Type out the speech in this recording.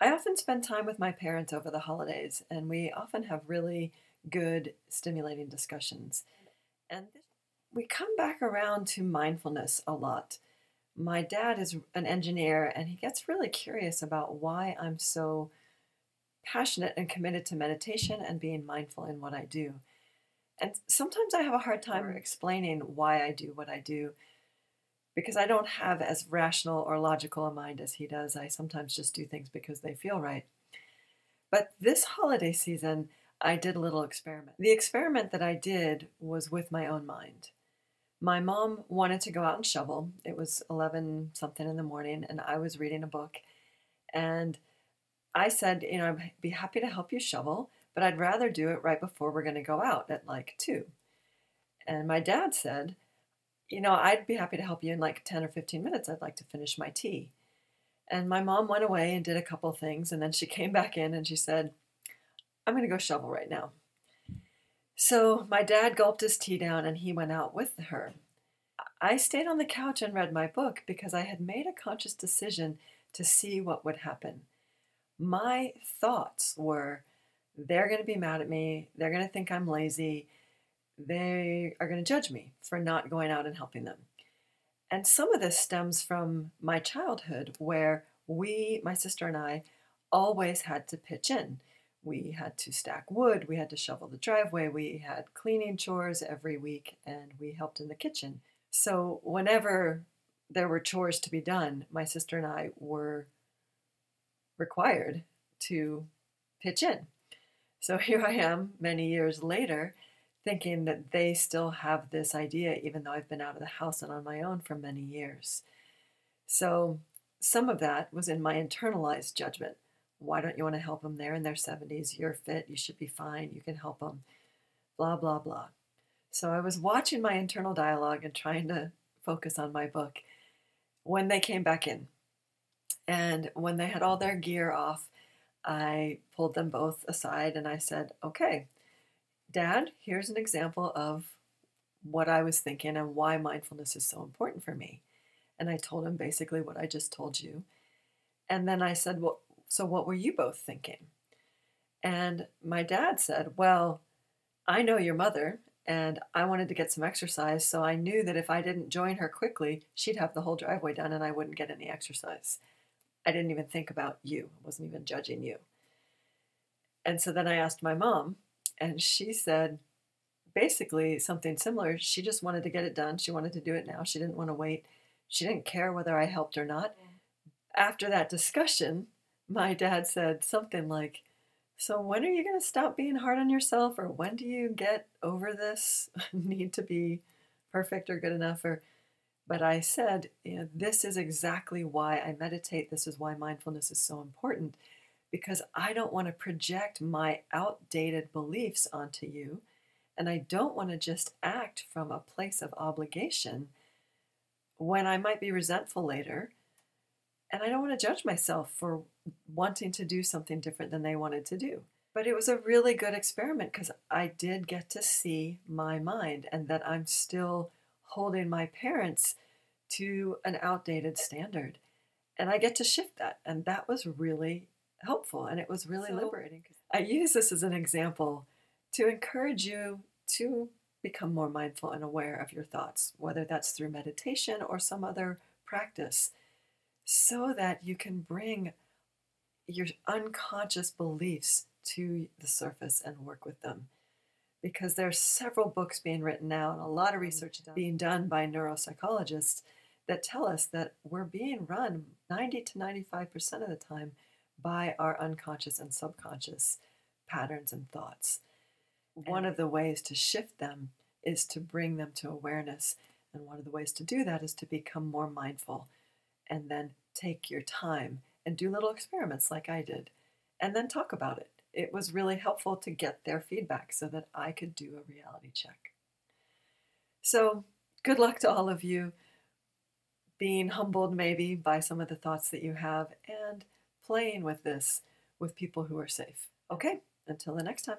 I often spend time with my parents over the holidays, and we often have really good, stimulating discussions. And we come back around to mindfulness a lot. My dad is an engineer, and he gets really curious about why I'm so passionate and committed to meditation and being mindful in what I do. And sometimes I have a hard time explaining why I do what I do because I don't have as rational or logical a mind as he does. I sometimes just do things because they feel right. But this holiday season, I did a little experiment. The experiment that I did was with my own mind. My mom wanted to go out and shovel. It was 11 something in the morning, and I was reading a book. And I said, I'd be happy to help you shovel, but I'd rather do it right before we're going to go out at like 2. And my dad said, I'd be happy to help you in like 10 or 15 minutes. I'd like to finish my tea. And my mom went away and did a couple things, and then she came back in and she said, I'm going to go shovel right now. So my dad gulped his tea down and he went out with her. I stayed on the couch and read my book because I had made a conscious decision to see what would happen. My thoughts were, they're going to be mad at me. They're going to think I'm lazy. They are going to judge me for not going out and helping them. And some of this stems from my childhood where my sister and I, always had to pitch in. We had to stack wood, we had to shovel the driveway, we had cleaning chores every week, and we helped in the kitchen. So whenever there were chores to be done, my sister and I were required to pitch in. So here I am many years later thinking that they still have this idea, even though I've been out of the house and on my own for many years. So some of that was in my internalized judgment. Why don't you want to help them? They're in their 70s. You're fit. You should be fine. You can help them. Blah, blah, blah. So I was watching my internal dialogue and trying to focus on my book when they came back in. And when they had all their gear off, I pulled them both aside and I said, okay, Dad, here's an example of what I was thinking and why mindfulness is so important for me. And I told him basically what I just told you. And then I said, well, so what were you both thinking? And my dad said, well, I know your mother, and I wanted to get some exercise, so I knew that if I didn't join her quickly, she'd have the whole driveway done and I wouldn't get any exercise. I didn't even think about you. I wasn't even judging you. And so then I asked my mom, and she said basically something similar. She just wanted to get it done. She wanted to do it now. She didn't want to wait. She didn't care whether I helped or not. After that discussion, my dad said something like, so when are you going to stop being hard on yourself? Or when do you get over this need to be perfect or good enough? But I said, this is exactly why I meditate. This is why mindfulness is so important, because I don't want to project my outdated beliefs onto you. And I don't want to just act from a place of obligation when I might be resentful later. And I don't want to judge myself for wanting to do something different than they wanted to do. But it was a really good experiment because I did get to see my mind and that I'm still holding my parents to an outdated standard. And I get to shift that. And that was really helpful. And it was really liberating. I use this as an example to encourage you to become more mindful and aware of your thoughts, whether that's through meditation or some other practice, so that you can bring your unconscious beliefs to the surface and work with them. Because there's several books being written now and a lot of research being done by neuropsychologists that tell us that we're being run 90 to 95% of the time by our unconscious and subconscious patterns and thoughts. One of the ways to shift them is to bring them to awareness. And one of the ways to do that is to become more mindful. And then take your time and do little experiments like I did, and then talk about it. It was really helpful to get their feedback so that I could do a reality check. So good luck to all of you, being humbled maybe by some of the thoughts that you have and playing with this with people who are safe. Okay, until the next time.